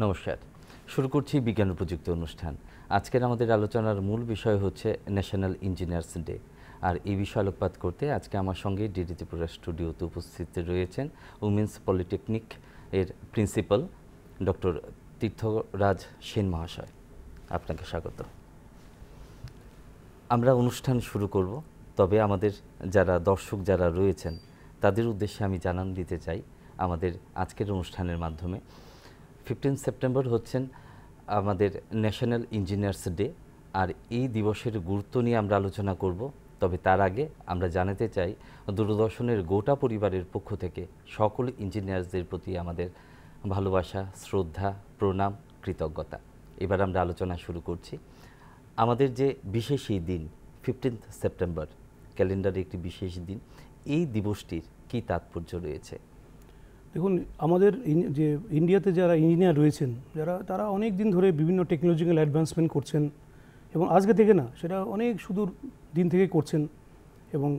নমস্কার। শুরু করছি বিজ্ঞান ও প্রযুক্তি অনুষ্ঠান। আজকের আমাদের আলোচনার মূল বিষয় হচ্ছে ন্যাশনাল ইঞ্জিনিয়ার্স ডে। আর এই বিষয়ে আলোকপাত করতে আজকে আমার সঙ্গে ডিডি ত্রিপুরা স্টুডিওতে উপস্থিত রয়েছেন উমেন্স পলিটেকনিক এর প্রিন্সিপাল ডক্টর তীর্থরাজ সেন মহাশয়। আপনাকে স্বাগত। আমরা অনুষ্ঠান শুরু করব, তবে আমাদের যারা দর্শক যারা রয়েছেন তাদের উদ্দেশ্যে আমি জানান দিতে চাই আমাদের আজকের অনুষ্ঠানের মাধ্যমে 15 সেপ্টেম্বর হচ্ছেন আমাদের ন্যাশনাল ইঞ্জিনিয়ার্স ডে। আর এই দিবসের গুরুত্ব নিয়ে আমরা আলোচনা করব। তবে তার আগে আমরা জানাতে চাই দূরদর্শনের গোটা পরিবারের পক্ষ থেকে সকল ইঞ্জিনিয়ার্সদের প্রতি আমাদের ভালোবাসা, শ্রদ্ধা, প্রণাম, কৃতজ্ঞতা। এবার আমরা আলোচনা শুরু করছি। আমাদের যে বিশেষ এই দিন 15 সেপ্টেম্বর ক্যালেন্ডারে একটি বিশেষ দিন, এই দিবসটির কী তাৎপর্য রয়েছে? দেখুন, আমাদের যে ইন্ডিয়াতে যারা ইঞ্জিনিয়ার রয়েছেন, তারা অনেক দিন ধরে বিভিন্ন টেকনোলজিক্যাল অ্যাডভান্সমেন্ট করছেন এবং আজকে থেকে না, সেটা অনেক সুদূর দিন থেকে করছেন। এবং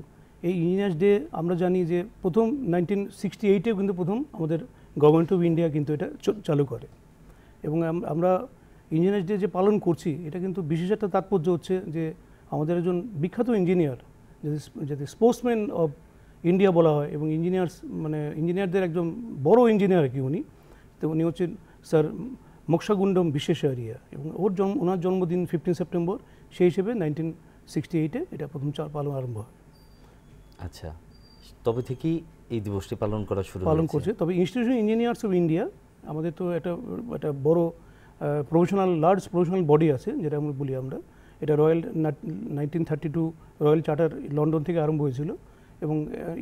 এই ইঞ্জিনিয়ার্স ডে আমরা জানি যে প্রথম 1968-এও কিন্তু প্রথম আমাদের গভর্নমেন্ট অফ ইন্ডিয়া কিন্তু এটা চালু করে। এবং আমরা ইঞ্জিনিয়ার্স ডে যে পালন করছি, এটা কিন্তু বিশেষ একটা তাৎপর্য হচ্ছে যে আমাদের একজন বিখ্যাত ইঞ্জিনিয়ার, যাতে স্পোর্টসম্যান অফ ইন্ডিয়া বলা হয়, এবং ইঞ্জিনিয়ারদের একজন বড় ইঞ্জিনিয়ার আর কি উনি। তো উনি হচ্ছেন স্যার মোক্ষাগুন্ডম বিশ্বেশ্বরাইয়া, এবং ওনার জন্মদিন 15 সেপ্টেম্বর। সেই হিসেবে 1968-এ এটা প্রথম পালন আরম্ভ হয়। আচ্ছা, তবে থেকেই এই দিবসটি পালন করছে। তবে ইনস্টিটিউশন ইঞ্জিনিয়ার্স অফ ইন্ডিয়া আমাদের তো একটা বড় লার্জ প্রফেশনাল বডি আছে, যেটা আমরা বলি আমরা। এটা 1932 রয়্যাল চার্টার লন্ডন থেকে আরম্ভ হয়েছিল, এবং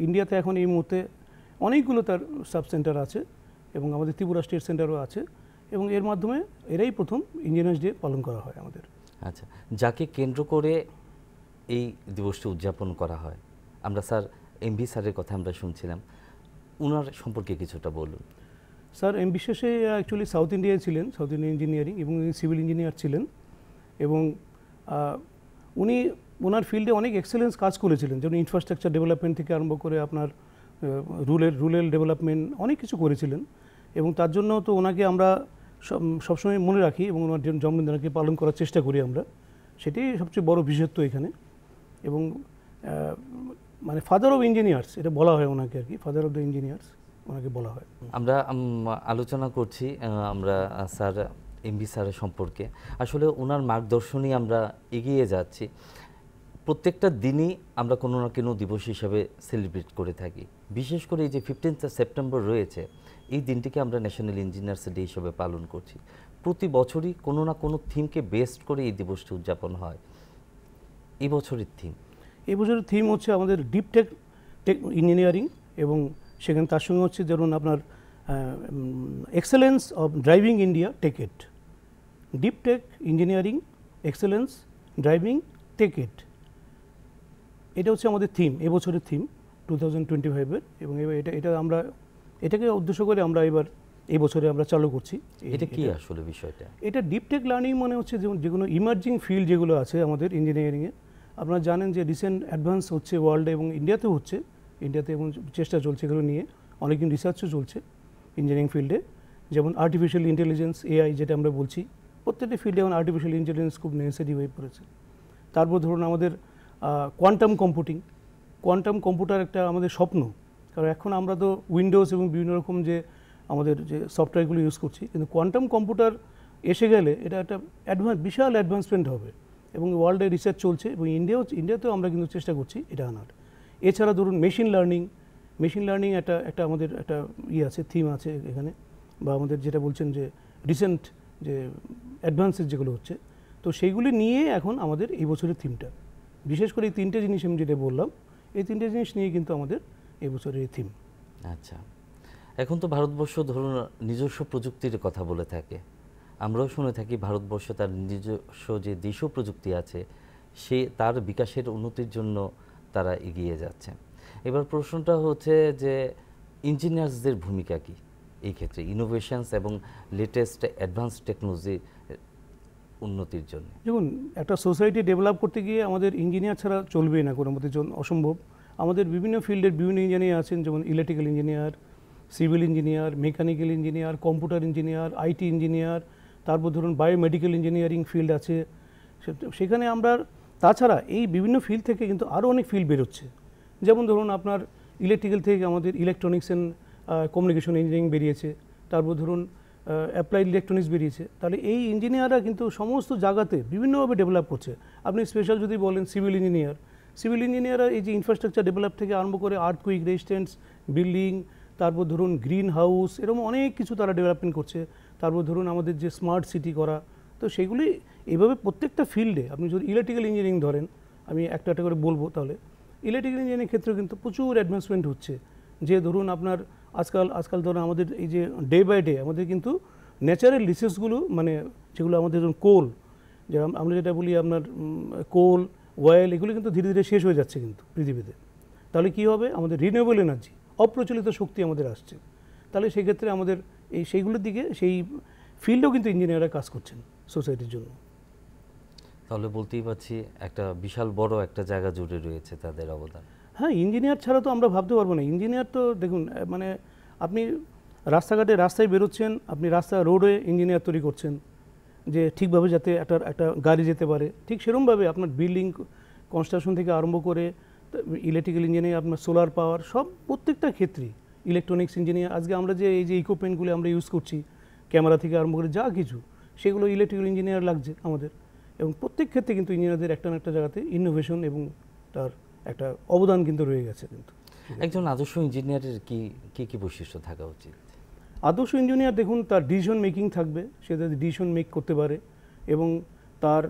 ইন্ডিয়াতে এখন এই মুহূর্তে অনেকগুলো তার সাব সেন্টার আছে, এবং আমাদের ত্রিপুরা স্টেট সেন্টারও আছে, এবং এর মাধ্যমে এরাই প্রথম ইঞ্জিনিয়ার্স ডে পালন করা হয় আমাদের। আচ্ছা, যাকে কেন্দ্র করে এই দিবসটি উদযাপন করা হয়, আমরা স্যার এমভি স্যারের কথা আমরা শুনছিলাম, ওনার সম্পর্কে কিছুটা বলুন। স্যার এম বিশ্বাসে অ্যাকচুয়ালি সাউথ ইন্ডিয়ায় ছিলেন, সাউথ ইন্ডিয়ান ইঞ্জিনিয়ারিং, এবং সিভিল ইঞ্জিনিয়ার ছিলেন। এবং উনি ওনার ফিল্ডে অনেক এক্সেলেন্স কাজ করেছিলেন, যেমন ইনফ্রাস্ট্রাকচার ডেভেলপমেন্ট থেকে আরম্ভ করে আপনার রুরাল ডেভেলপমেন্ট অনেক কিছু করেছিলেন। এবং তার জন্য তো ওনাকে আমরা সবসময় মনে রাখি, এবং ওনার জন্মদিনকে পালন করার চেষ্টা করি আমরা। সেটাই সবচেয়ে বড় বিশেষত্ব এখানে। এবং মানে ফাদার অফ ইঞ্জিনিয়ার্স এটা বলা হয় ওনাকে আর কি, ফাদার অফ দ্য ইঞ্জিনিয়ার্স ওনাকে বলা হয়। আমরা আলোচনা করছি আমরা স্যার এমভি স্যারের সম্পর্কে। আসলে ওনার মার্গদর্শনই আমরা এগিয়ে যাচ্ছি। প্রত্যেকটা দিনই আমরা কোনো না কোনো দিবস হিসাবে সেলিব্রেট করে থাকি। বিশেষ করে এই যে 15 সেপ্টেম্বর রয়েছে, এই দিনটিকে আমরা ন্যাশনাল ইঞ্জিনিয়ার্স ডে হিসেবে পালন করছি। প্রতি বছরই কোনো না কোনো থিমকে বেস্ট করে এই দিবসটি উদযাপন হয়। এই বছরের থিম হচ্ছে আমাদের ডিপ টেক ইঞ্জিনিয়ারিং, এবং সেখানে তার সঙ্গে হচ্ছে ধরুন আপনার excellence of driving India tech it. Deep tech engineering excellence driving tech it, এটা হচ্ছে আমাদের থিম, এবছরের থিম 2025-এর। এবং এটা আমরা এটাকে উদ্দেশ্য করে আমরা এবার এই বছরে আমরা চালু করছি। এটা কি আসলে বিষয়টা? এটা ডিপ টেক লার্নিং মানে হচ্ছে যে কোনো ইমার্জিং ফিল্ড যেগুলো আছে আমাদের ইঞ্জিনিয়ারিংয়ে। আপনারা জানেন যে রিসেন্ট অ্যাডভান্স হচ্ছে ওয়ার্ল্ডে, এবং ইন্ডিয়াতেও হচ্ছে। ইন্ডিয়াতে এবং চেষ্টা চলছে এগুলো নিয়ে, অনেকদিন রিসার্চও চলছে ইঞ্জিনিয়ারিং ফিল্ডে। যেমন আর্টিফিশিয়াল ইন্টেলিজেন্স, এআই যেটা আমরা বলছি, প্রত্যেকটা ফিল্ডে এখন আর্টিফিশিয়াল ইন্টেলিজেন্স খুব নেসেসারি হয়ে পড়েছে। তারপর ধরুন আমাদের কোয়ান্টাম কম্পিউটার একটা আমাদের স্বপ্ন। কারণ এখন আমরা তো উইন্ডোজ এবং বিভিন্ন রকম যে আমাদের যে সফটওয়্যারগুলো ইউজ করছি, কিন্তু কোয়ান্টাম কম্পিউটার এসে গেলে এটা একটা বিশাল অ্যাডভান্সমেন্ট হবে, এবং ওয়ার্ল্ডে রিসার্চ চলছে, এবং ইন্ডিয়াতেও আমরা কিন্তু চেষ্টা করছি এটা আনার। এছাড়া ধরুন মেশিন লার্নিং একটা আমাদের একটা আছে, থিম আছে এখানে, বা আমাদের যেটা বলছেন যে রিসেন্ট যে অ্যাডভান্সেস যেগুলো হচ্ছে, তো সেইগুলি নিয়ে এখন আমাদের এই বছরের থিমটা। বিশেষ করে এই তিনটে জিনিস আমি যেটা বললাম, এই তিনটে জিনিস নিয়ে কিন্তু আমাদের এই বছরের থিম। আচ্ছা, এখন তো ভারতবর্ষ ধরুন নিজস্ব প্রযুক্তির কথা বলে থাকে। আমরাও শুনে থাকি ভারতবর্ষ তার নিজস্ব যে দেশীয় প্রযুক্তি আছে তার বিকাশের উন্নতির জন্য তারা এগিয়ে যাচ্ছে। এবার প্রশ্নটা হচ্ছে যে ইঞ্জিনিয়ার্সদের ভূমিকা কি এই ক্ষেত্রে ইনোভেশনস এবং লেটেস্ট অ্যাডভান্স টেকনোলজি উন্নতির জন্য? দেখুন, একটা সোসাইটি ডেভেলপ করতে গিয়ে আমাদের ইঞ্জিনিয়ার ছাড়া চলবেই না, কোনো মতে অসম্ভব। আমাদের বিভিন্ন ফিল্ডের বিভিন্ন ইঞ্জিনিয়ার আছেন, যেমন electrical engineer, civil engineer, mechanical engineer, computer engineer, IT engineer, তারপর ধরুন বায়োমেডিক্যাল ইঞ্জিনিয়ারিং ফিল্ড আছে। সেখানে আমরা তাছাড়া এই বিভিন্ন ফিল্ড থেকে কিন্তু আরও অনেক ফিল্ড বেরোচ্ছে। যেমন ধরুন আপনার ইলেকট্রিক্যাল থেকে আমাদের ইলেকট্রনিক্স অ্যান্ড কমিউনিকেশন ইঞ্জিনিয়ারিং বেরিয়েছে, তারপর ধরুন অ্যাপ্লাইড ইলেকট্রনিক্স বেরিয়েছে। তাহলে এই ইঞ্জিনিয়াররা কিন্তু সমস্ত জায়গাতে বিভিন্নভাবে ডেভেলপ করছে। আপনি স্পেশাল যদি বলেন সিভিল ইঞ্জিনিয়াররা এই যে ইনফ্রাস্ট্রাকচার ডেভেলপ থেকে আরম্ভ করে আর্থকুইক রেজিস্ট্যান্স বিল্ডিং, তারপর ধরুন গ্রিন হাউস, এরকম অনেক কিছু তারা ডেভেলপমেন্ট করছে। তারপর ধরুন আমাদের যে স্মার্ট সিটি করা, তো সেগুলি এইভাবে প্রত্যেকটা ফিল্ডে আপনি যদি ইলেকট্রিক্যাল ইঞ্জিনিয়ারিং ধরেন, আমি একটা একটা করে বলবো, তাহলে ইলেকট্রিক্যাল ইঞ্জিনিয়ারিং ক্ষেত্রে কিন্তু প্রচুর অ্যাডভান্সমেন্ট হচ্ছে। যে ধরুন আপনার আজকাল ধরুন আমাদের এই যে ডে বাই ডে আমাদের কিন্তু ন্যাচারাল রিসোর্সগুলো, মানে যেগুলো আমাদের ধরুন কোল, যে আমরা যেটা বলি আপনার কোল, অয়েল, এগুলো কিন্তু ধীরে ধীরে শেষ হয়ে যাচ্ছে কিন্তু পৃথিবীতে। তাহলে কী হবে, আমাদের রিনিউয়েবল এনার্জি, অপ্রচলিত শক্তি আমাদের আসছে। তাহলে সেক্ষেত্রে আমাদের সেইগুলোর দিকে সেই ফিল্ডেও কিন্তু ইঞ্জিনিয়াররা কাজ করছেন সোসাইটির জন্য। তাহলে বলতেই পারছি একটা বিশাল বড় একটা জায়গা জুড়ে রয়েছে তাদের অবদান। হ্যাঁ, ইঞ্জিনিয়ার ছাড়া তো আমরা ভাবতে পারবো না। ইঞ্জিনিয়ার তো দেখুন, মানে আপনি রাস্তায় বেরোচ্ছেন, আপনি রোডে ইঞ্জিনিয়ার তৈরি করছেন যে ঠিকভাবে যাতে একটা গাড়ি যেতে পারে। ঠিক সেরকমভাবে আপনার বিল্ডিং কনস্ট্রাকশন থেকে আরম্ভ করে ইলেকট্রিক্যাল ইঞ্জিনিয়ার, আপনার সোলার পাওয়ার, সব প্রত্যেকটা ক্ষেত্রেই ইলেকট্রনিক্স ইঞ্জিনিয়ার। আজকে আমরা যে এই যে ইকুইপমেন্টগুলো আমরা ইউজ করছি, ক্যামেরা থেকে আরম্ভ করে যা কিছু, সেগুলো ইলেকট্রিক্যাল ইঞ্জিনিয়ার লাগছে আমাদের। এবং প্রত্যেক ক্ষেত্রে কিন্তু ইঞ্জিনিয়ারদের একটা না একটা জায়গাতে ইনোভেশন এবং তার একটা অবদান কিন্তু রয়ে গেছে। কিন্তু একজন আদর্শ ইঞ্জিনিয়ারের কি বৈশিষ্ট্য থাকা উচিত? আদর্শ ইঞ্জিনিয়ার দেখুন, তার ডিসিশন মেকিং থাকবে, সে যাতে ডিসিশন মেক করতে পারে, এবং তার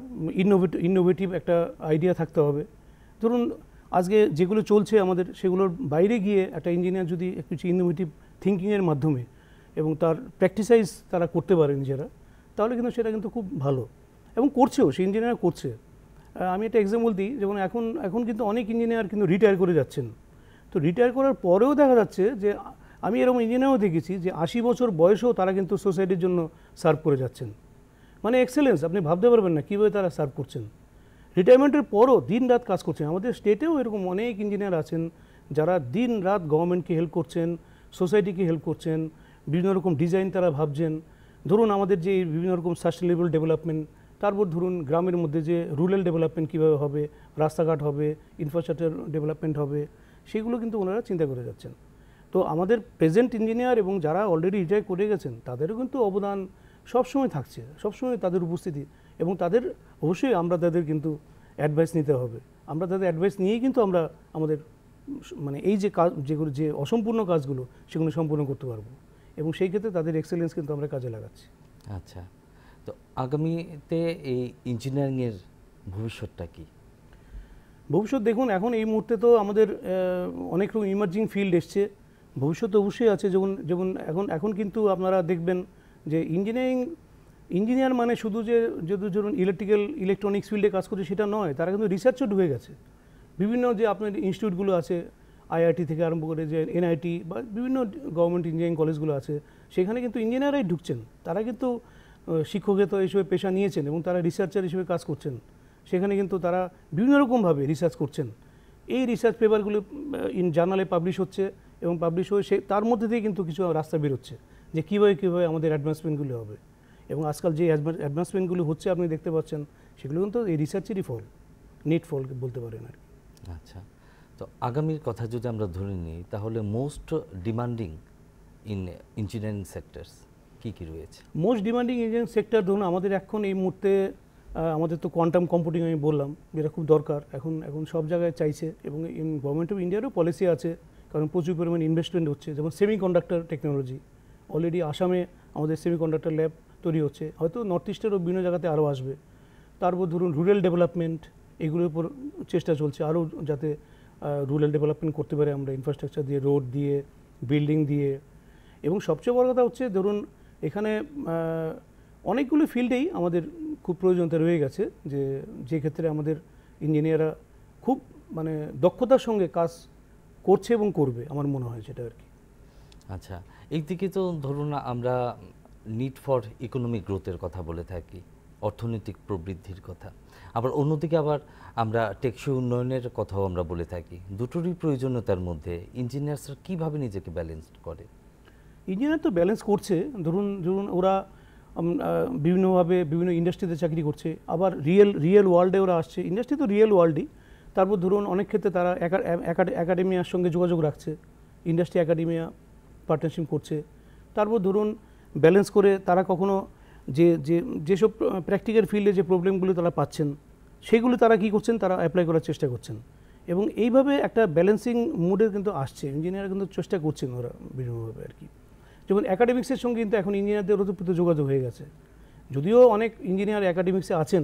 ইনোভেটিভ একটা আইডিয়া থাকতে হবে। ধরুন আজকে যেগুলো চলছে আমাদের, সেগুলোর বাইরে গিয়ে একটা ইঞ্জিনিয়ার যদি কিছু ইনোভেটিভ থিঙ্কিংয়ের মাধ্যমে এবং তার প্র্যাকটিসাইজ তারা করতে পারে নিজেরা, তাহলে কিন্তু সেটা কিন্তু খুব ভালো, এবং করছেও, সেই ইঞ্জিনিয়ার করছে। আমি একটা এক্সাম্পল দিই, যেমন এখন কিন্তু অনেক ইঞ্জিনিয়ার কিন্তু রিটায়ার করে যাচ্ছেন। তো রিটায়ার করার পরেও দেখা যাচ্ছে যে, আমি এরকম ইঞ্জিনিয়ারও দেখেছি যে 80 বছর বয়সেও তারা কিন্তু সোসাইটির জন্য সার্ভ করে যাচ্ছেন। মানে এক্সেলেন্স, আপনি ভাবতে পারবেন না কীভাবে তারা সার্ভ করছেন। রিটায়ারমেন্টের পরও দিন রাত কাজ করছেন। আমাদের স্টেটেও এরকম অনেক ইঞ্জিনিয়ার আছেন যারা দিন রাত গভর্নমেন্টকে হেল্প করছেন, সোসাইটিকে হেল্প করছেন, বিভিন্ন রকম ডিজাইন তারা ভাবছেন। ধরুন আমাদের যে বিভিন্ন রকম সাস্টেনেবল ডেভেলপমেন্ট, তারপর ধরুন গ্রামের মধ্যে যে রুরাল ডেভেলপমেন্ট কীভাবে হবে, রাস্তাঘাট হবে, ইনফ্রাস্ট্রাকচার ডেভেলপমেন্ট হবে, সেগুলো কিন্তু ওনারা চিন্তা করে যাচ্ছেন। তো আমাদের প্রেজেন্ট ইঞ্জিনিয়ার এবং যারা অলরেডি রিটায়ার করে গেছেন, তাদেরও কিন্তু অবদান সবসময় থাকছে, সবসময় তাদের উপস্থিতি, এবং তাদের অবশ্যই আমরা তাদের কিন্তু অ্যাডভাইস নিতে হবে। আমরা তাদের অ্যাডভাইস নিয়েই কিন্তু আমরা আমাদের মানে এই যে কাজ, যেগুলো যে অসম্পূর্ণ কাজগুলো, সেগুলো সম্পূর্ণ করতে পারবো, এবং সেই ক্ষেত্রে তাদের এক্সেলেন্স কিন্তু আমরা কাজে লাগাচ্ছি। আচ্ছা, তো আগামীতে এই ইঞ্জিনিয়ারিংয়ের ভবিষ্যৎটা কি? ভবিষ্যৎ দেখুন, এখন এই মুহূর্তে তো আমাদের অনেক রকম ইমার্জিং ফিল্ড এসছে। ভবিষ্যৎ অবশ্যই আছে। যেমন এখন কিন্তু আপনারা দেখবেন যে ইঞ্জিনিয়ার মানে শুধু যে ধরুন ইলেকট্রনিক্স ফিল্ডে কাজ করছে সেটা নয়, তারা কিন্তু রিসার্চও ঢুকে গেছে। বিভিন্ন যে আপনার ইনস্টিটিউটগুলো আছে, আইআইটি থেকে আরম্ভ করে যে এনআইটি বা বিভিন্ন গভর্নমেন্ট ইঞ্জিনিয়ারিং কলেজগুলো আছে, সেখানে কিন্তু ইঞ্জিনিয়াররাই ঢুকছেন। তারা কিন্তু শিক্ষকতা হিসেবে পেশা নিয়েছেন এবং তারা রিসার্চার হিসেবে কাজ করছেন। সেখানে কিন্তু তারা বিভিন্ন রকমভাবে রিসার্চ করছেন। এই রিসার্চ পেপারগুলো জার্নালে পাবলিশ হচ্ছে, এবং পাবলিশ হয়ে তার মধ্যে দিয়ে কিন্তু কিছু রাস্তা বেরোচ্ছে যে কীভাবে আমাদের অ্যাডভান্সমেন্টগুলো হবে। এবং আজকাল যে অ্যাডভান্সমেন্টগুলো হচ্ছে আপনি দেখতে পাচ্ছেন, সেগুলো কিন্তু এই রিসার্চেরই ফল, নেট ফল বলতে পারেন আর কি। আচ্ছা, তো আগামীর কথা যদি আমরা ধরে নিই, তাহলে most demanding in engineering sectors কী রয়েছে? মোস্ট ডিমান্ডিং ইঞ্জিনিয়ারিং সেক্টর ধরুন আমাদের এখন এই মুহূর্তে আমাদের তো কোয়ান্টাম কম্পিউটিং আমি বললাম, যেটা খুব দরকার এখন সব জায়গায় চাইছে, এবং গভর্নমেন্ট অফ ইন্ডিয়ারও পলিসি আছে, কারণ প্রচুর পরিমাণ ইনভেস্টমেন্ট হচ্ছে। যেমন সেমিকন্ডাক্টর টেকনোলজি, অলরেডি আসামে আমাদের সেমিকন্ডাক্টর ল্যাব তৈরি হচ্ছে, হয়তো নর্থ ইস্টেরও বিভিন্ন জায়গাতে আরও আসবে। তারপর ধরুন রুরাল ডেভেলপমেন্ট, এগুলোর উপর চেষ্টা চলছে আরও যাতে রুরাল ডেভেলপমেন্ট করতে পারে আমরা, ইনফ্রাস্ট্রাকচার দিয়ে, রোড দিয়ে, বিল্ডিং দিয়ে। এবং সবচেয়ে বড় কথা হচ্ছে ধরুন এখানে অনেকগুলো ফিল্ডেই আমাদের খুব প্রয়োজনীয়তা রয়ে গেছে, যে ক্ষেত্রে আমাদের ইঞ্জিনিয়াররা খুব মানে দক্ষতার সঙ্গে কাজ করছে এবং করবে, আমার মনে হয় সেটা আর কি। আচ্ছা, একদিকে তো ধরুন আমরা নিড ফর ইকোনমিক গ্রোথের কথা বলে থাকি, অর্থনৈতিক প্রবৃদ্ধির কথা, আবার অন্যদিকে আমরা টেকসই উন্নয়নের কথাও আমরা বলে থাকি। দুটোরই প্রয়োজনীয়তার মধ্যে ইঞ্জিনিয়ার্সরা কীভাবে নিজেকে ব্যালেন্স করে? ইঞ্জিনিয়ার তো ব্যালেন্স করছে, ধরুন ধরুন ওরা বিভিন্নভাবে বিভিন্ন ইন্ডাস্ট্রিতে চাকরি করছে, আবার রিয়েল ওয়ার্ল্ডে ওরা আসছে। ইন্ডাস্ট্রি তো রিয়েল ওয়ার্ল্ডই। তারপর ধরুন অনেক ক্ষেত্রে তারা একাডেমিয়ার সঙ্গে যোগাযোগ রাখছে, ইন্ডাস্ট্রি একাডেমিয়া পার্টনারশিপ করছে। তারপর ধরুন ব্যালেন্স করে তারা কখনো যেসব প্র্যাকটিক্যাল ফিল্ডে যে প্রবলেমগুলো তারা পাচ্ছেন সেগুলো তারা কী করছেন, তারা অ্যাপ্লাই করার চেষ্টা করছেন। এবং এইভাবে একটা ব্যালেন্সিং মুডে কিন্তু আসছে, ইঞ্জিনিয়ার কিন্তু চেষ্টা করছেন ওরা বিভিন্নভাবে আর কি। যেমন একাডেমিক্সের সঙ্গে কিন্তু এখন ইঞ্জিনিয়ারদের ওতপ্রোত যোগাযোগ হয়ে গেছে। যদিও অনেক ইঞ্জিনিয়ার একাডেমিক্সে আছেন,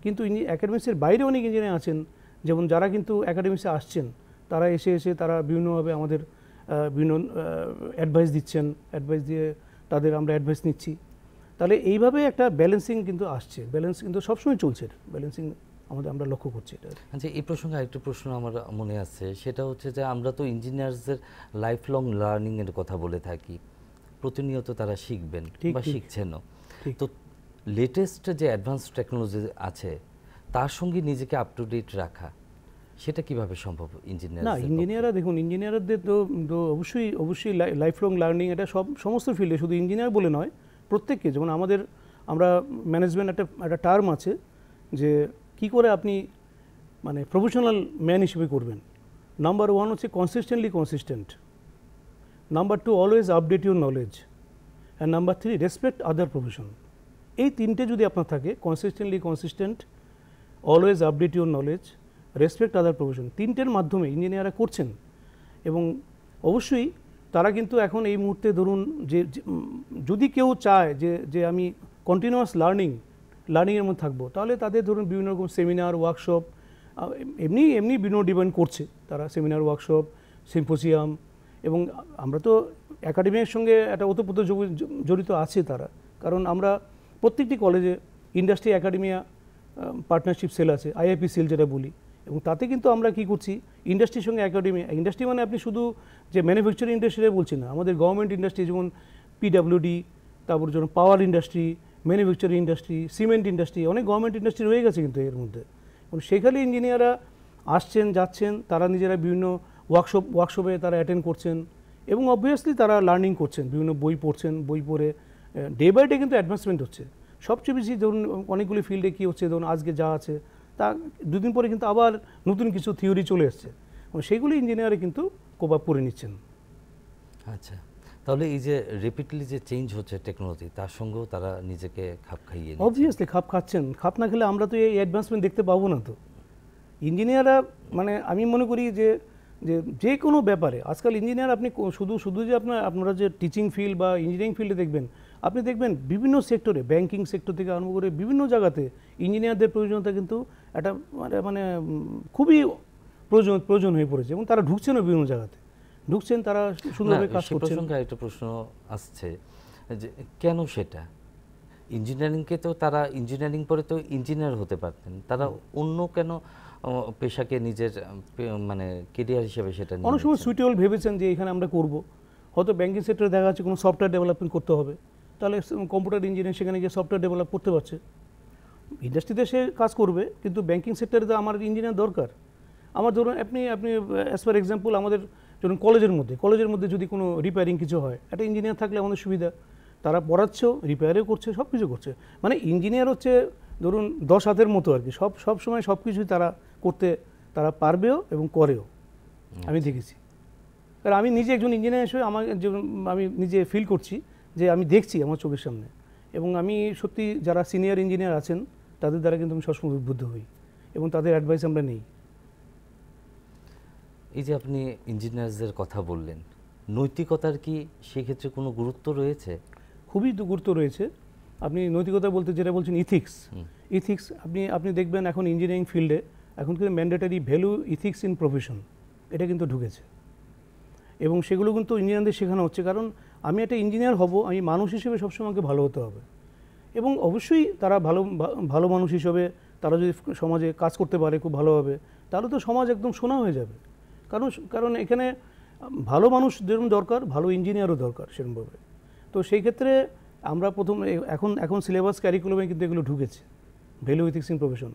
কিন্তু একাডেমিক্সের বাইরে অনেক ইঞ্জিনিয়ার আছেন, যেমন যারা কিন্তু একাডেমিক্সে আসছেন তারা এসে তারা বিভিন্নভাবে আমাদের বিভিন্ন অ্যাডভাইস দিচ্ছেন, অ্যাডভাইস দিয়ে তাদের আমরা অ্যাডভাইস নিচ্ছি। তাহলে এইভাবে একটা ব্যালেন্সিং কিন্তু আসছে, ব্যালেন্স কিন্তু সবসময় চলছে, ব্যালেন্সিং আমরা লক্ষ্য করছি এটা। আচ্ছা, এই প্রসঙ্গে আরেকটা প্রশ্ন আমার মনে আছে, সেটা হচ্ছে যে আমরা তো ইঞ্জিনিয়ারদের লাইফ লং লার্নিংয়ের কথা বলে থাকি, প্রতিনিয়ত তারা শিখবেন বা শিখছেনও। তো লেটেস্ট যে অ্যাডভান্স টেকনোলজি আছে তার সঙ্গে নিজেকে আপ টু ডেট রাখা, সেটা কিভাবে সম্ভব ইঞ্জিনিয়ার? না, ইঞ্জিনিয়াররা দেখুন, ইঞ্জিনিয়ারদের তো অবশ্যই লাইফ লং লার্নিং, এটা সমস্ত ফিল্ডে, শুধু ইঞ্জিনিয়ার বলে নয়, প্রত্যেককে। যেমন আমরা ম্যানেজমেন্ট একটা টার্ম আছে যে কি করে আপনি মানে প্রফেশনাল ম্যান হিসেবে করবেন। নাম্বার 1 হচ্ছে consistently consistent, number 2 always update your knowledge, and number 3 respect other profession. এই তিনটে যদি আপনার থাকে, consistently consistent, always update your knowledge, respect other profession, তিনটের মাধ্যমে ইঞ্জিনিয়াররা করছেন। এবং অবশ্যই তারা কিন্তু এখন এই মুহূর্তে ধরুন যে যদি কেউ চায় যে আমি কন্টিনিউয়াস লার্নিংয়ের মধ্যে থাকবো, তাহলে তাদের ধরুন বিভিন্ন রকম সেমিনার, ওয়ার্কশপ, এমনি বিভিন্ন ডিপেন্ড করছে তারা, সেমিনার, ওয়ার্কশপ, সিম্পোজিয়াম। এবং আমরা তো একাডেমির সঙ্গে একটা ওতপ্রোত জড়িত আছে তারা, কারণ আমরা প্রত্যেকটি কলেজে ইন্ডাস্ট্রি একাডেমিয়া পার্টনারশিপ সেল আছে, আইআইপি সেল যেটা বলি। এবং তাতে কিন্তু আমরা কি করছি, ইন্ডাস্ট্রির সঙ্গে একাডেমিয়া, ইন্ডাস্ট্রি মানে আপনি শুধু যে ম্যানুফ্যাকচারিং ইন্ডাস্ট্রি বলছি না, আমাদের গভর্নমেন্ট ইন্ডাস্ট্রি যেমন পিডাব্লিউডি, তারপর যেমন power industry, manufacturing industry, cement industry, অনেক গভর্নমেন্ট ইন্ডাস্ট্রি রয়ে গেছে কিন্তু এর মধ্যে। এবং সেখানে ইঞ্জিনিয়াররা আসছেন, যাচ্ছেন, তারা নিজেরা বিভিন্ন ওয়ার্কশপে তারা অ্যাটেন্ড করছেন, এবং অবভিয়াসলি তারা লার্নিং করছেন, বিভিন্ন বই পড়ছেন, বই পড়ে ডে বাই ডে কিন্তু অ্যাডভান্সমেন্ট হচ্ছে। সবচেয়ে বেশি ধরুন অনেকগুলি ফিল্ডে কী হচ্ছে, ধরুন আজকে যা আছে তা দুদিন পরে কিন্তু আবার নতুন কিছু থিওরি চলে এসছে, সেগুলি ইঞ্জিনিয়ারে কিন্তু কোপ আপ করে নিচ্ছেন। আচ্ছা, তাহলে এই যে রিপিটলি যে চেঞ্জ হচ্ছে টেকনোলজি, তার সঙ্গেও তারা নিজেকে খাপ খাইয়ে, অবভিয়াসলি খাপ খাচ্ছেন। খাপ না খেলে আমরা তো এই অ্যাডভান্সমেন্ট দেখতে পাবো না। তো ইঞ্জিনিয়াররা মানে আমি মনে করি যে কোনো ব্যাপারে আজকাল ইঞ্জিনিয়ার, আপনি শুধু যে আপনারা যে টিচিং ফিল্ড বা ইঞ্জিনিয়ারিং ফিল্ডে দেখবেন, আপনি দেখবেন বিভিন্ন সেক্টরে, ব্যাংকিং সেক্টর থেকে আরম্ভ করে বিভিন্ন জায়গাতে ইঞ্জিনিয়ারদের প্রয়োজনীয়তা কিন্তু একটা মানে খুবই প্রয়োজন হয়ে পড়েছে, এবং তারা ঢুকছেনও বিভিন্ন জায়গাতে, তারা সুন্দরভাবে কাজ করছেন। একটা প্রশ্ন আসছে যে কেন সেটা, ইঞ্জিনিয়ারিংকে তো তারা ইঞ্জিনিয়ারিং পরে তো ইঞ্জিনিয়ার হতে পারতেন, তারা অন্য কেন পেশাকে নিজের মানে কেরিয়ার হিসেবে সেটা অনেক সময় সুইটেবল ভেবেছেন যে এখানে আমরা করব। হয়তো ব্যাংকিং সেক্টরে দেখা যাচ্ছে কোনো সফটওয়্যার ডেভেলপমেন্ট করতে হবে, তাহলে কম্পিউটার ইঞ্জিনিয়ার সেখানে গিয়ে সফটওয়্যার ডেভেলপ করতে পারছে। ইন্ডাস্ট্রিতে সে কাজ করবে, কিন্তু ব্যাংকিং সেক্টরে তো আমার ইঞ্জিনিয়ার দরকার। আমার ধরুন আপনি অ্যাজ পার এক্সাম্পল, আমাদের ধরুন কলেজের মধ্যে যদি কোনো রিপেয়ারিং কিছু হয়, একটা ইঞ্জিনিয়ার থাকলে আমাদের সুবিধা, তারা পড়াচ্ছেও, রিপেয়ারও করছে, সব কিছু করছে। মানে ইঞ্জিনিয়ার হচ্ছে ধরুন 10 হাতের মতো আর কি, সব সময় সব কিছুই তারা করতে তারা পারবেও এবং করেও, আমি দেখেছি। কারণ আমি নিজে একজন ইঞ্জিনিয়ার হিসেবে আমি নিজে ফিল করছি যে আমি দেখছি আমার চোখের সামনে, এবং আমি সত্যি যারা সিনিয়র ইঞ্জিনিয়ার আছেন তাদের দ্বারা কিন্তু আমি সবসময় উদ্বুদ্ধ হই, এবং তাদের অ্যাডভাইস আমরা নেই। এই যে আপনি ইঞ্জিনিয়ারদের কথা বললেন, নৈতিকতার কি সেক্ষেত্রে কোনো গুরুত্ব রয়েছে? খুবই গুরুত্ব রয়েছে। আপনি নৈতিকতা বলতে যেটা বলছেন ইথিক্স, আপনি দেখবেন এখন ইঞ্জিনিয়ারিং ফিল্ডে এখন কিন্তু mandatory value ethics in profession, এটা কিন্তু ঢুকেছে, এবং সেগুলো কিন্তু ইঞ্জিনিয়ারদের শেখানো হচ্ছে। কারণ আমি একটা ইঞ্জিনিয়ার হব, আমি মানুষ হিসেবে সবসময় আমাকে ভালো হতে হবে, এবং অবশ্যই তারা ভালো মানুষ হিসেবে তারা যদি সমাজে কাজ করতে পারে খুব ভালোভাবে, তাহলে তো সমাজ একদম সোনা হয়ে যাবে। কারণ এখানে ভালো মানুষ যেরকম দরকার, ভালো ইঞ্জিনিয়ারও দরকার সেরকমভাবে। তো সেই ক্ষেত্রে আমরা এখন সিলেবাস ক্যারিকুলামে কিন্তু এগুলো ঢুকেছে, ভ্যালু ইথিক্স ইন প্রফেশন।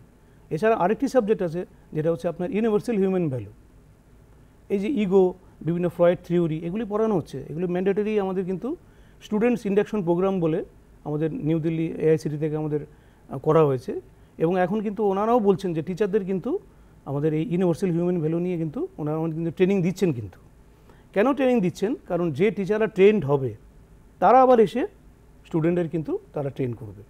এছাড়া আরেকটি সাবজেক্ট আছে যেটা হচ্ছে আপনার ইউনিভার্সাল হিউম্যান ভ্যালু। এই যে ইগো, বিভিন্ন ফ্রয়েড থিওরি, এগুলি পড়ানো হচ্ছে, এগুলি ম্যান্ডেটরি আমাদের কিন্তু স্টুডেন্টস ইন্ডাকশন প্রোগ্রাম বলে আমাদের নিউ দিল্লি AICTE থেকে আমাদের করা হয়েছে, এবং এখন কিন্তু ওনারাও বলছেন যে টিচারদের কিন্তু আমাদের এই ইউনিভার্সাল হিউম্যান ভ্যালু নিয়ে কিন্তু ওনারা আমাদের কিন্তু ট্রেনিং দিচ্ছেন। কিন্তু কেন ট্রেনিং দিচ্ছেন? কারণ যে টিচাররা ট্রেন্ড হবে তারা আবার এসে স্টুডেন্টের কিন্তু তারা ট্রেন করবে,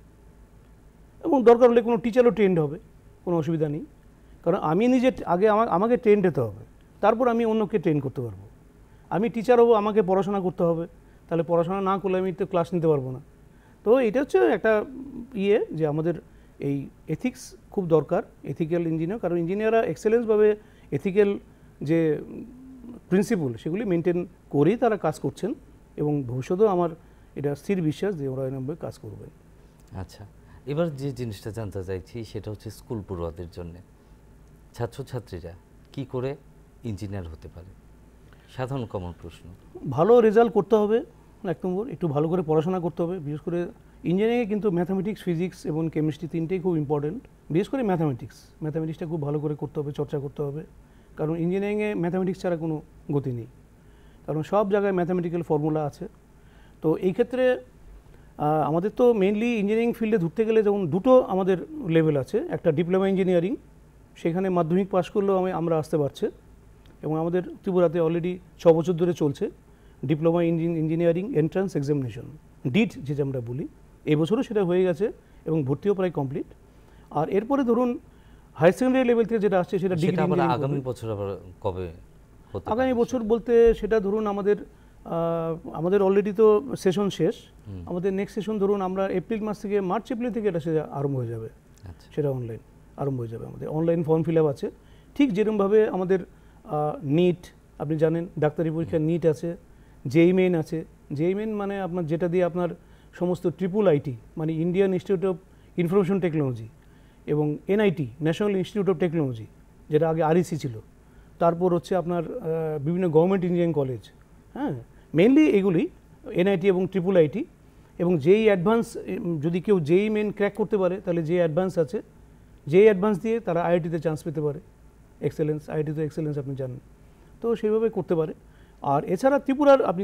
এবং দরকার হলে কোনো টিচারও ট্রেন্ড হবে, কোনো অসুবিধা নেই। কারণ আমি নিজে আগে আমাকে ট্রেন্ড হতে হবে, তারপর আমি অন্যকে ট্রেন করতে পারবো। আমি টিচার হবো, আমাকে পড়াশোনা করতে হবে, তাহলে পড়াশোনা না করলে আমি তো ক্লাস নিতে পারবো না। তো এটা হচ্ছে একটা যে আমাদের এই এথিক্স খুব দরকার, এথিক্যাল ইঞ্জিনিয়ার। কারণ ইঞ্জিনিয়াররা এক্সেলেন্সভাবে এথিক্যাল যে প্রিন্সিপল সেগুলি মেনটেন করেই তারা কাজ করছেন, এবং ভবিষ্যতেও আমার এটা স্থির বিশ্বাস যে ওরা এভাবে কাজ করবেন। আচ্ছা, এবার যে জিনিসটা জানতে চাইছি সেটা হচ্ছে স্কুল পড়ুয়াদের জন্য ছাত্রছাত্রীরা কি করে ইঞ্জিনিয়ার হতে পারে? সাধারণ কমন প্রশ্ন। ভালো রেজাল্ট করতে হবে, 1 নম্বর একটু ভালো করে পড়াশোনা করতে হবে। বিশেষ করে ইঞ্জিনিয়ারিংয়ে কিন্তু ম্যাথামেটিক্স, ফিজিক্স এবং কেমিস্ট্রি তিনটেই খুব ইম্পর্টেন্ট। বিশেষ করে ম্যাথামেটিক্সটা খুব ভালো করে করতে হবে, চর্চা করতে হবে। কারণ ইঞ্জিনিয়ারিংয়ে ম্যাথামেটিক্স ছাড়া কোনো গতি নেই, কারণ সব জায়গায় ম্যাথামেটিক্যাল ফর্মুলা আছে। তো এই ক্ষেত্রে আমাদের তো মেইনলি ইঞ্জিনিয়ারিং ফিল্ডে ধরতে গেলে যেমন দুটো আমাদের লেভেল আছে। একটা ডিপ্লোমা ইঞ্জিনিয়ারিং, সেখানে মাধ্যমিক পাশ করলেও আমরা আসতে পারছে, এবং আমাদের ত্রিপুরাতে অলরেডি 6 বছর ধরে চলছে ডিপ্লোমা ইঞ্জিনিয়ারিং এন্ট্রান্স এক্সামিনেশন, ডিট যেটা আমরা বলি। এই বছরও সেটা হয়ে গেছে এবং ভর্তিও প্রায় কমপ্লিট। আর এরপরে ধরুন হায়ার সেকেন্ডারি লেভেল থেকে যেটা আসছে সেটা ডিগ্রি। আগামী বছর আবার কবে হতে পারে? আগামী বছর বলতে সেটা ধরুন আমাদের অলরেডি তো সেশন শেষ, আমাদের নেক্সট সেশন ধরুন আমরা এপ্রিল মাস থেকে এপ্রিল থেকে এটা সেটা আরম্ভ হয়ে যাবে। সেটা অনলাইন আরম্ভ হয়ে যাবে, আমাদের অনলাইন ফর্ম ফিল আপ আছে। ঠিক যেরকমভাবে আমাদের নিট, আপনি জানেন ডাক্তারি পরীক্ষার নিট আছে, জেই মেইন আছে। জেই মেইন মানে আপনার যেটা দিয়ে আপনার সমস্ত ট্রিপল আইটি মানে Indian institute of information technology এবং NIT national institute of technology, যেটা আগে REC ছিল, তারপর হচ্ছে আপনার বিভিন্ন গভর্নমেন্ট ইঞ্জিনিয়ারিং কলেজ, হ্যাঁ মেইনলি এগুলি NIT এবং ট্রিপল আইটি। এবং যেই অ্যাডভান্স, যদি কেউ যেই মেইন ক্র্যাক করতে পারে তাহলে যে অ্যাডভান্স আছে, যেই অ্যাডভান্স দিয়ে তারা IIT-তে চান্স পেতে পারে। এক্সেলেন্স, IIT-তে এক্সেলেন্স আপনি জানেন, তো সেইভাবে করতে পারে। আর এছাড়া ত্রিপুরার আপনি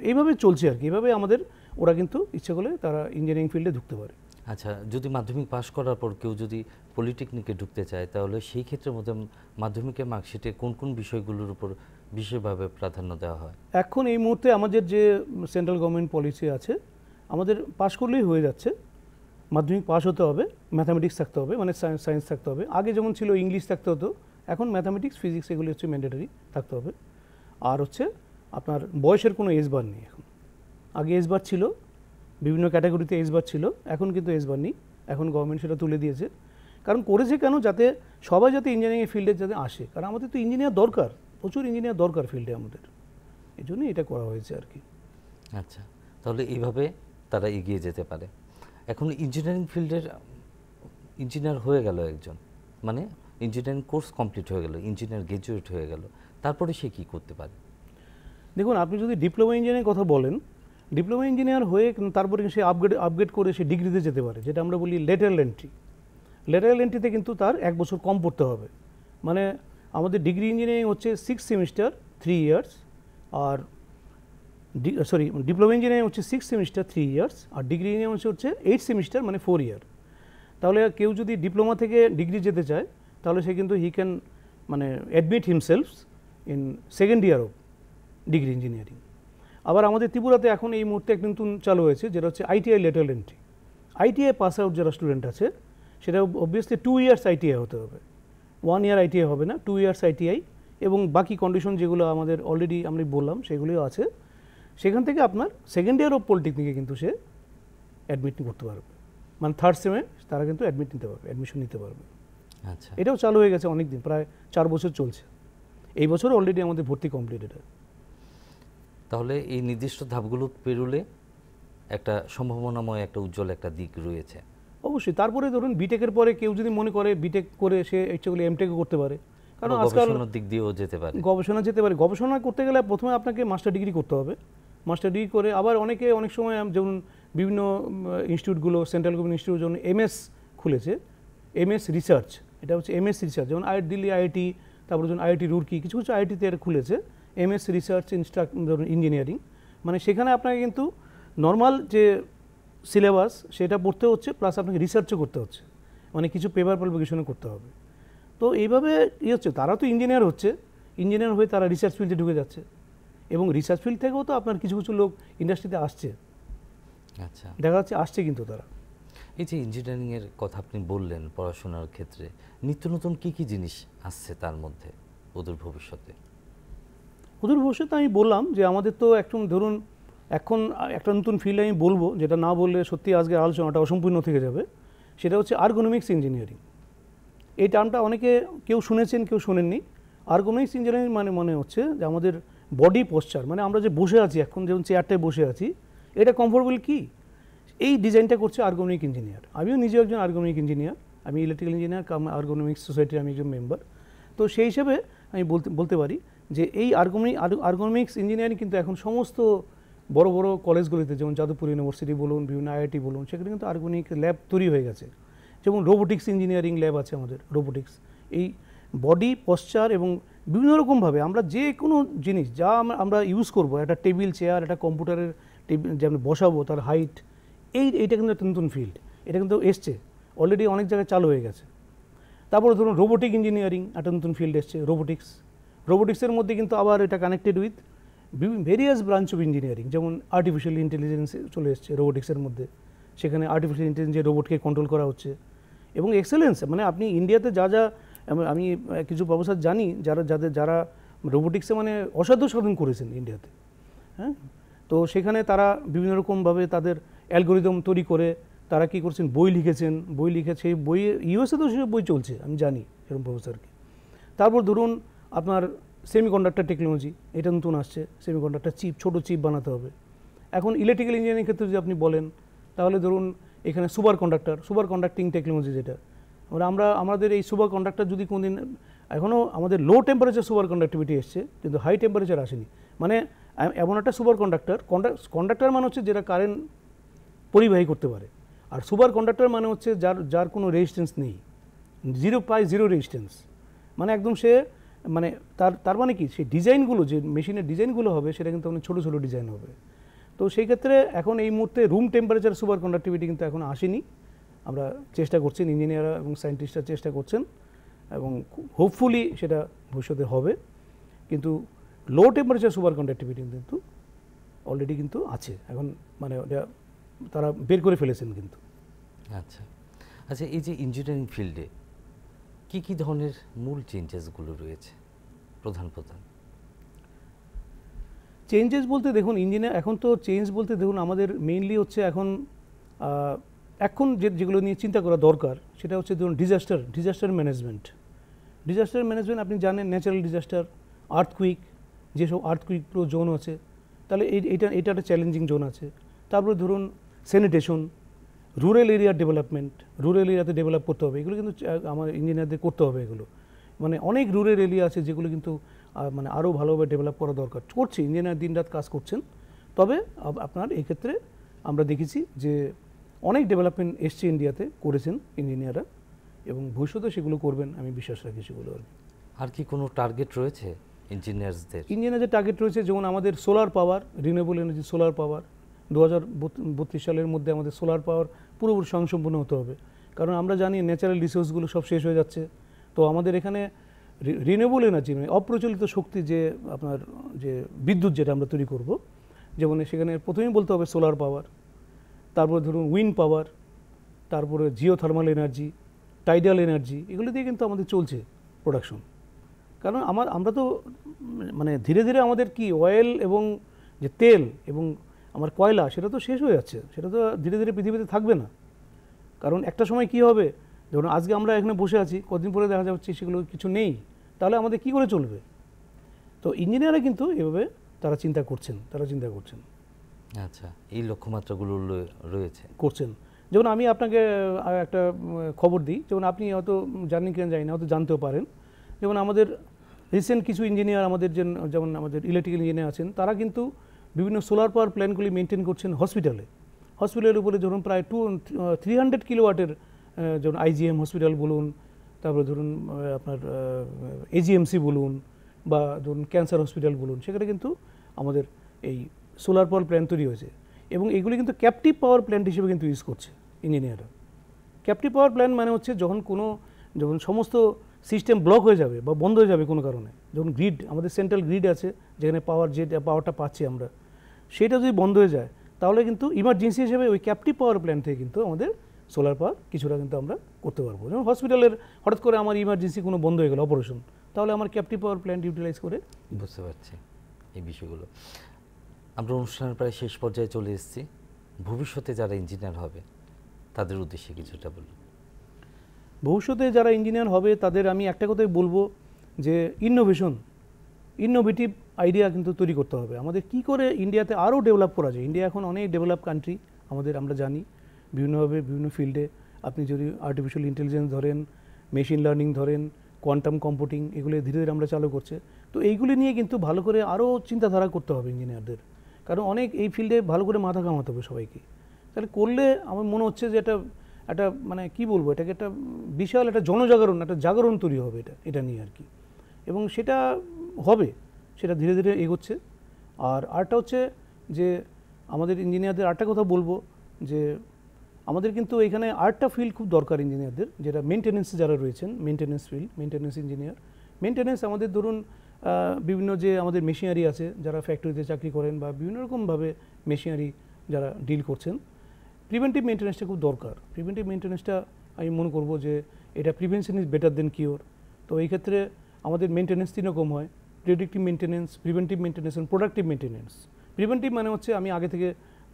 এইভাবে চলছে আর কি, এইভাবে আমাদের ওরা কিন্তু ইচ্ছে করলে তারা ইঞ্জিনিয়ারিং ফিল্ডে ঢুকতে পারে। আচ্ছা, যদি মাধ্যমিক পাশ করার পর কেউ যদি পলিটেকনিকে ঢুকতে চায় তাহলে সেই ক্ষেত্রে মধ্যে মাধ্যমিকের মার্কশিটে কোন কোন বিষয়গুলোর উপর বিশেষভাবে প্রাধান্য দেওয়া হয়? এখন এই মুহূর্তে আমাদের যে সেন্ট্রাল গভর্নমেন্ট পলিসি আছে, আমাদের পাশ করলেই হয়ে যাচ্ছে। মাধ্যমিক পাস হতে হবে, ম্যাথামেটিক্স থাকতে হবে, মানে সায়েন্স থাকতে হবে। আগে যেমন ছিল ইংলিশ থাকতে হতো, এখন ম্যাথামেটিক্স, ফিজিক্স এগুলি হচ্ছে ম্যান্ডেটরি থাকতে হবে। আর হচ্ছে আপনার বয়সের কোনো এজ বার নেই এখন। আগে এজ বার ছিল, বিভিন্ন ক্যাটাগরিতে এজ বার ছিল, এখন কিন্তু এজ বার নেই। এখন গভর্নমেন্ট সেটা তুলে দিয়েছে। কারণ করেছে কেন? যাতে সবাই যাতে ইঞ্জিনিয়ারিং ফিল্ডে যাতে আসে, কারণ আমাদের তো ইঞ্জিনিয়ার দরকার, প্রচুর ইঞ্জিনিয়ার দরকার ফিল্ডে আমাদের, এই জন্যই এটা করা হয়েছে আর কি। আচ্ছা, তাহলে এইভাবে তারা এগিয়ে যেতে পারে। এখন ইঞ্জিনিয়ারিং ফিল্ডের ইঞ্জিনিয়ার হয়ে গেল একজন, মানে ইঞ্জিনিয়ারিং কোর্স কমপ্লিট হয়ে গেল, ইঞ্জিনিয়ার গ্র্যাজুয়েট হয়ে গেল, তারপরে সে কী করতে পারে? দেখুন, আপনি যদি ডিপ্লোমা ইঞ্জিনিয়ারিং কথা বলেন, ডিপ্লোমা ইঞ্জিনিয়ার হয়ে তারপরে সে আপগ্রেড করে সে ডিগ্রিতে যেতে পারে, যেটা আমরা বলি লেটারাল এন্ট্রি। লেটারাল এন্ট্রিতে কিন্তু তার 1 বছর কম পড়তে হবে। মানে আমাদের ডিগ্রি ইঞ্জিনিয়ারিং হচ্ছে 6 সেমিস্টার 3 ইয়ার্স, আর ডিপ্লোমা ইঞ্জিনিয়ারিং হচ্ছে 6 সেমিস্টার 3 ইয়ার্স, আর ডিগ্রি ইঞ্জিনিয়ারিং হচ্ছে 8 সেমিস্টার মানে 4 ইয়ার। তাহলে কেউ যদি ডিপ্লোমা থেকে ডিগ্রি যেতে চায় তাহলে সে কিন্তু হি ক্যান মানে admit himself in second year of degree engineering. আবার আমাদের ত্রিপুরাতে এখন এই মুহূর্তে একটা নতুন চালু হয়েছে, যেটা হচ্ছে ITI lateral entry. ITI pass out যারা স্টুডেন্ট আছে, সেটা অবভিয়াসলি 2 ইয়ার্স ITI হতে হবে, 1 ইয়ার ITI হবে না, 2 ইয়ার্স ITI, এবং বাকি কন্ডিশন যেগুলো আমাদের অলরেডি আমি বললাম সেগুলিও আছে। সেখান থেকে আপনার সেকেন্ড ইয়ার অফ পলিটেকনিকে কিন্তু সে অ্যাডমিট করতে পারবে, মানে থার্ড সেমে তারা কিন্তু অ্যাডমিশন নিতে পারবে। আচ্ছা, এটাও চালু হয়ে গেছে অনেক দিন, প্রায় 4 বছর চলছে। এই বছর অলরেডি আমাদের ভর্তি কমপ্লিট। এটা তাহলে এই নির্দিষ্ট ধাপগুলো পেরোলে একটা সম্ভাবনাময় একটা উজ্জ্বল একটা দিক রয়েছে অবশ্যই। তারপরে ধরুন বিটেকের পরে কেউ যদি মনে করে বিটেক করে সে অ্যাকচুয়ালি এমটেকও করতে পারে, কারণ আজকাল গবেষণার দিক দিয়েও যেতে পারে। গবেষণা যেতে পারে। গবেষণা করতে গেলে প্রথমে আপনাকে মাস্টার ডিগ্রি করতে হবে। মাস্টার ডিগ্রি করে আবার অনেক সময় যেমন বিভিন্ন ইনস্টিটিউটগুলো, সেন্ট্রাল গভর্নমেন্ট ইনস্টিটিউট যেমন MS খুলেছে, MS রিসার্চ, এটা হচ্ছে MS রিসার্চ, যেমন দিল্লি IIT, তারপর যেমন IIT রুরকি, কিছু IIT-তে খুলেছে MS রিসার্চ ধরুন ইঞ্জিনিয়ারিং। মানে সেখানে আপনাকে কিন্তু নর্মাল যে সিলেবাস সেটা পড়তে হচ্ছে, প্লাস আপনাকে রিসার্চও করতে হচ্ছে, মানে কিছু পেপার পাবলিকেশনও করতে হবে। তো এইভাবে হচ্ছে, তারা তো ইঞ্জিনিয়ার হচ্ছে, ইঞ্জিনিয়ার হয়ে তারা রিসার্চ ফিল্ডে ঢুকে যাচ্ছে, এবং রিসার্চ ফিল্ড থেকেও তো আপনার কিছু কিছু লোক ইন্ডাস্ট্রিতে আসছে, আচ্ছা, দেখা যাচ্ছে আসছে কিন্তু তারা। এই যে ইঞ্জিনিয়ারিংয়ের কথা আপনি বললেন, পড়াশোনার ক্ষেত্রে নিত্য নতুন কী কী জিনিস আসছে তার মধ্যে অদূর ভবিষ্যতে? অদূর ভবিষ্যতে আমি বললাম যে আমাদের তো একদম ধরুন এখন একটা নতুন ফিল্ড আমি বলবো, যেটা না বললে সত্যি আজকে আলোচনাটা অসম্পূর্ণ থেকে যাবে, সেটা হচ্ছে আর্গোনমিক্স ইঞ্জিনিয়ারিং। এই টার্মটা অনেকে কেউ শুনেছেন, কেউ শোনেননি। আর্গোনমিক্স ইঞ্জিনিয়ারিং মানে মনে হচ্ছে যে আমাদের বডি পোশ্চার, মানে আমরা যে বসে আছি এখন, যেমন চেয়ারটায় বসে আছি, এটা কমফোর্টেবল কি, এই ডিজাইনটা করছে আর্গোনমিক ইঞ্জিনিয়ার। আমিও নিজেও একজন আর্গোনমিক ইঞ্জিনিয়ার, আমি ইলেকট্রিক্যাল ইঞ্জিনিয়ার কাম আর্গোনমিক্স সোসাইটির আমি একজন মেম্বার। তো সেই হিসেবে আমি বলতে পারি যে এই আর্গোনমিক্স ইঞ্জিনিয়ারিং কিন্তু এখন সমস্ত বড় বড় কলেজগুলিতে, যেমন যাদবপুর ইউনিভার্সিটি বলুন, বিভিন্ন আইআইটি বলুন, সেখানে কিন্তু আর্গোনমিক ল্যাব তৈরি হয়ে গেছে। যেমন রোবোটিক্স ইঞ্জিনিয়ারিং ল্যাব আছে আমাদের, রোবোটিক্স। এই বডি পশ্চার এবং বিভিন্ন রকমভাবে আমরা যে কোনো জিনিস যা আমরা ইউজ করব, একটা টেবিল চেয়ার, একটা কম্পিউটারের টেবিল যে আমরা বসাবো, তার হাইট, এইটা কিন্তু একটা নতুন ফিল্ড, এটা কিন্তু এসছে অলরেডি, অনেক জায়গায় চালু হয়ে গেছে। তারপরে ধরুন রোবোটিক ইঞ্জিনিয়ারিং একটা নতুন ফিল্ড এসছে, রোবোটিক্সের মধ্যে কিন্তু আবার এটা connected with various branch of engineering, যেমন আর্টিফিশিয়াল ইন্টেলিজেন্স চলে এসছে রোবোটিক্সের মধ্যে, সেখানে আর্টিফিশিয়াল ইন্টেলিজেন্স রোবটকে কন্ট্রোল করা হচ্ছে। এবং এক্সেলেন্স, মানে আপনি ইন্ডিয়াতে যা যা, আমি কিছু প্রফেসর জানি যারা রোবোটিক্সে মানে অসাধ্য সাধন করেছেন ইন্ডিয়াতে, হ্যাঁ। তো সেখানে তারা বিভিন্ন রকমভাবে তাদের অ্যালগোরিদম তৈরি করে তারা কী করছেন, বই লিখেছেন, বই লিখে সেই বই ইউএসএ তো সেসব বই চলছে, আমি জানি এরকম প্রফেসরকে। তারপর ধরুন আপনার সেমিকন্ডাক্টর টেকনোলজি, এটা নতুন আসছে, সেমিকন্ডাক্টর চিপ, ছোটো চিপ বানাতে হবে। এখন ইলেকট্রিক্যাল ইঞ্জিনিয়ারিং ক্ষেত্রে যদি আপনি বলেন, তাহলে ধরুন এখানে সুপার কন্ডাক্টিং টেকনোলজি, যেটা আমাদের এই সুপার কন্ডাক্টর যদি কোনদিন, এখনও আমাদের লো টেম্পারেচার সুপার কন্ডাক্টিভিটি এসছে, কিন্তু হাই টেম্পারেচার আসেনি। মানে এমন একটা সুপার কন্ডাক্টর মানে হচ্ছে যেটা কারেন্ট পরিবাহী করতে পারে, আর সুপার কন্ডাক্টর মানে হচ্ছে যার কোনো রেজিস্ট্যান্স নেই, জিরো রেজিস্ট্যান্স, মানে একদম সে, মানে তার মানে কি, সেই ডিজাইনগুলো, যে মেশিনের ডিজাইনগুলো হবে, সেটা কিন্তু অনেক ছোটো ছোটো ডিজাইন হবে। তো সেই ক্ষেত্রে এখন এই মুহূর্তে রুম টেম্পারেচার সুপার কন্ডাক্টিভিটি কিন্তু এখন আসেনি, আমরা চেষ্টা করছেন, ইঞ্জিনিয়াররা এবং সায়েন্টিস্টরা চেষ্টা করছেন, এবং হোপফুলি সেটা ভবিষ্যতে হবে। কিন্তু লো টেম্পারেচার সুপার কন্ডাক্টিভিটি কিন্তু অলরেডি কিন্তু আছে এখন, মানে ওটা তারা বের করে ফেলেছেন কিন্তু। আচ্ছা আচ্ছা, এই যে ইঞ্জিনিয়ারিং ফিল্ডে কী কী ধরনের মূল চেঞ্জেসগুলো রয়েছে, প্রধান চেঞ্জেস বলতে দেখুন, ইঞ্জিনিয়ার এখন তো চেঞ্জ বলতে দেখুন, আমাদের মেইনলি হচ্ছে এখন যেগুলো নিয়ে চিন্তা করা দরকার, সেটা হচ্ছে ধরুন ডিজাস্টার ম্যানেজমেন্ট। আপনি জানেন, ন্যাচারাল ডিজাস্টার, আর্থকুইক, যেসব আর্থকুইক পুরো জোন আছে, তাহলে এটা একটা চ্যালেঞ্জিং জোন আছে। তারপরে ধরুন স্যানিটেশন, রুরাল এরিয়ার ডেভেলপমেন্ট, রুরাল এরিয়াতে ডেভেলপ করতে হবে, এগুলো কিন্তু আমার ইঞ্জিনিয়ারদের করতে হবে। এগুলো মানে অনেক রুরাল এরিয়া আছে যেগুলো কিন্তু মানে আরও ভালোভাবে ডেভেলপ করা দরকার, করছে ইঞ্জিনিয়ার দিনরাত কাজ করছেন। তবে আপনার এই ক্ষেত্রে আমরা দেখেছি যে অনেক ডেভেলপমেন্ট এসছে ইন্ডিয়াতে, করেছেন ইঞ্জিনিয়াররা, এবং ভবিষ্যতে সেগুলো করবেন, আমি বিশ্বাস রাখি সেগুলো। আর কি কোনো টার্গেট রয়েছে ইঞ্জিনিয়ারদের টার্গেট রয়েছে, যেমন আমাদের solar power, renewable energy solar power 2032 সালের মধ্যে আমাদের সোলার পাওয়ার পুরোপুরি স্বয়ংসম্পূর্ণ হতে হবে। কারণ আমরা জানি ন্যাচারাল রিসোর্সগুলো সব শেষ হয়ে যাচ্ছে। তো আমাদের এখানে রিনিউয়েবল এনার্জি, মানে অপ্রচলিত শক্তি, যে আপনার যে বিদ্যুৎ যেটা আমরা তৈরি করব, যেমন সেখানে প্রথমেই বলতে হবে সোলার পাওয়ার, তারপরে ধরুন উইন্ড পাওয়ার, তারপরে জিওথার্মাল এনার্জি, টাইডাল এনার্জি, এগুলো দিয়ে কিন্তু আমাদের চলছে প্রোডাকশন। কারণ আমরা তো মানে ধীরে ধীরে আমাদের কি অয়েল এবং যে তেল এবং আমার কয়লা, সেটা তো শেষ হয়ে যাচ্ছে, সেটা তো ধীরে ধীরে পৃথিবীতে থাকবে না। কারণ একটা সময় কি হবে, ধরুন আজকে আমরা এখানে বসে আছি, কদিন পরে দেখা যাচ্ছে সেগুলো কিছু নেই, তাহলে আমাদের কি করে চলবে? তো ইঞ্জিনিয়াররা কিন্তু এভাবে তারা চিন্তা করছেন। আচ্ছা, এই লক্ষ্যমাত্রাগুলো করছেন। যেমন আমি আপনাকে একটা খবর দিই, যেমন আপনি হয়তো জানেন কিনা জানি না, হয়তো জানতেও পারেন, যেমন আমাদের রিসেন্ট কিছু ইঞ্জিনিয়ার আমাদের যেমন আমাদের ইলেকট্রিক্যাল ইঞ্জিনিয়ার আছেন, তারা কিন্তু বিভিন্ন সোলার পাওয়ার প্ল্যান্টগুলি মেনটেন করছেন হসপিটালের উপরে। ধরুন প্রায় 300 কিলোওয়াটের, যেমন আইজিএম হসপিটাল বলুন, তারপরে ধরুন আপনার এজিএমসি বলুন, বা ধরুন ক্যান্সার হসপিটাল বলুন, সেখানে কিন্তু আমাদের এই সোলার পাওয়ার প্ল্যান্ট তৈরি হয়েছে। এবং এগুলি কিন্তু ক্যাপটিভ পাওয়ার প্ল্যান্ট হিসেবে কিন্তু ইউজ করছে ইঞ্জিনিয়াররা। ক্যাপটিভ পাওয়ার প্ল্যান্ট মানে হচ্ছে যখন সমস্ত সিস্টেম ব্লক হয়ে যাবে বা বন্ধ হয়ে যাবে কোনো কারণে, যখন গ্রিড, আমাদের সেন্ট্রাল গ্রিড আছে যেখানে পাওয়ারটা পাচ্ছি আমরা, সেটা যদি বন্ধ হয়ে যায় তাহলে কিন্তু ইমার্জেন্সি হিসেবে ওই ক্যাপটিভ পাওয়ার প্ল্যান্ট থেকে কিন্তু আমাদের সোলার পাওয়ার কিছুটা কিন্তু আমরা করতে পারবো। যেমন হসপিটালের হঠাৎ করে আমার ইমার্জেন্সি কোনো বন্ধ হয়ে গেল অপারেশন, তাহলে আমার ক্যাপটিভ পাওয়ার প্ল্যান্ট ইউটিলাইজ করে। বুঝতে পারছি এই বিষয়গুলো। আমরা অনুষ্ঠানের প্রায় শেষ পর্যায়ে চলে এসেছি। ভবিষ্যতে যারা ইঞ্জিনিয়ার হবে তাদের উদ্দেশ্যে কিছুটা বলুন। ভবিষ্যতে যারা ইঞ্জিনিয়ার হবে তাদের আমি একটা কথাই বলবো যে ইনোভেটিভ আইডিয়া কিন্তু তৈরি করতে হবে। আমাদের কি করে ইন্ডিয়াতে আরও ডেভেলপ করা যায়। ইন্ডিয়া এখন অনেক ডেভেলপ কান্ট্রি, আমরা জানি বিভিন্নভাবে বিভিন্ন ফিল্ডে। আপনি যদি আর্টিফিশিয়াল ইন্টেলিজেন্স ধরেন, মেশিন লার্নিং ধরেন, কোয়ান্টাম কম্পিউটিং, এগুলো ধীরে ধীরে আমরা চালু করছে। তো এইগুলি নিয়ে কিন্তু ভালো করে আরও চিন্তাধারা করতে হবে ইঞ্জিনিয়ারদের, কারণ অনেক এই ফিল্ডে ভালো করে মাথা ঘামাতে হবে সবাইকে। তাহলে করলে আমার মনে হচ্ছে যে একটা মানে কি বলবো, এটাকে একটা বিশাল একটা জাগরণ তৈরি হবে এটা নিয়ে আর কি। এবং সেটা হবে, সেটা ধীরে ধীরে এগোচ্ছে। আর আরেকটা হচ্ছে যে আমাদের ইঞ্জিনিয়ারদের আরেকটা কথা বলবো যে আমাদের কিন্তু এখানে আরেকটা ফিল্ড খুব দরকার ইঞ্জিনিয়ারদের, যেটা মেনটেন্যান্সে যারা রয়েছেন, মেনটেন্যান্স ইঞ্জিনিয়ার। মেনটেন্যান্স আমাদের ধরুন বিভিন্ন যে আমাদের মেশিনারি আছে, যারা ফ্যাক্টরিতে চাকরি করেন বা বিভিন্ন রকমভাবে মেশিনারি যারা ডিল করছেন, প্রিভেন্টিভ মেনটেন্যান্সটা খুব দরকার। প্রিভেন্টিভ মেনটেন্যান্সটা আমি মনে করবো যে এটা prevention is better then cure. তো এই ক্ষেত্রে আমাদের মেনটেন্যান্স 3 রকম হয়: প্রেডিক্টিভ মেনটেন্যান্স, প্রিভেন্টিভ মেনটেন্যান্স এবং প্রোডাক্টিভ মেনটেন্যান্স। প্রিভেন্টিভ মানে হচ্ছে আমি আগে থেকে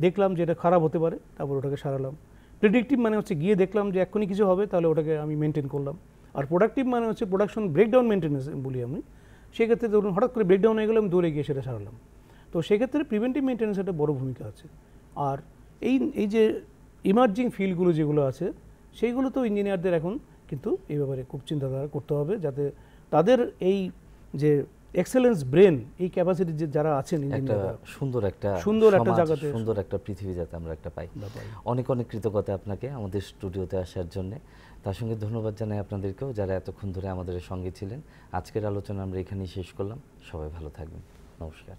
দেখলাম যে এটা খারাপ হতে পারে, তারপর ওটাকে সারালাম। প্রেডিক্টিভ মানে হচ্ছে গিয়ে দেখলাম যে এক্ষুনি কিছু হবে, তাহলে ওটাকে আমি মেনটেন করলাম। আর প্রোডাক্টিভ মানে হচ্ছে প্রোডাকশন ব্রেকডাউন মেনটেন্যান্স বলি আমি। সেক্ষেত্রে ধরুন হঠাৎ করে ব্রেকডাউন হয়ে গেলে আমি দৌড়ে গিয়ে সেটা সারালাম। তো সেক্ষেত্রে প্রিভেন্টিভ মেনটেন্যান্স একটা বড় ভূমিকা আছে। আর এই যে ইমার্জিং ফিল্ডগুলো যেগুলো আছে, সেইগুলো তো ইঞ্জিনিয়ারদের এখন কিন্তু এই ব্যাপারে খুব চিন্তাধারা করতে হবে, যাতে তাদের এই যে এক্সেলেন্স ব্রেন, এই ক্যাপাসিটি যে যারা আছেন ইঞ্জিনিয়াররা, সুন্দর একটা জায়গাতে, সুন্দর একটা পৃথিবী যাতে আমরা একটা পাই। অনেক অনেক কৃতজ্ঞতা আপনাকে আমাদের স্টুডিওতে আসার জন্য। তার সঙ্গে ধন্যবাদ জানাই আপনাদেরকেও যারা এতক্ষণ ধরে আমাদের সঙ্গে ছিলেন। আজকের আলোচনা আমরা এখানেই শেষ করলাম। সবাই ভালো থাকবেন। নমস্কার।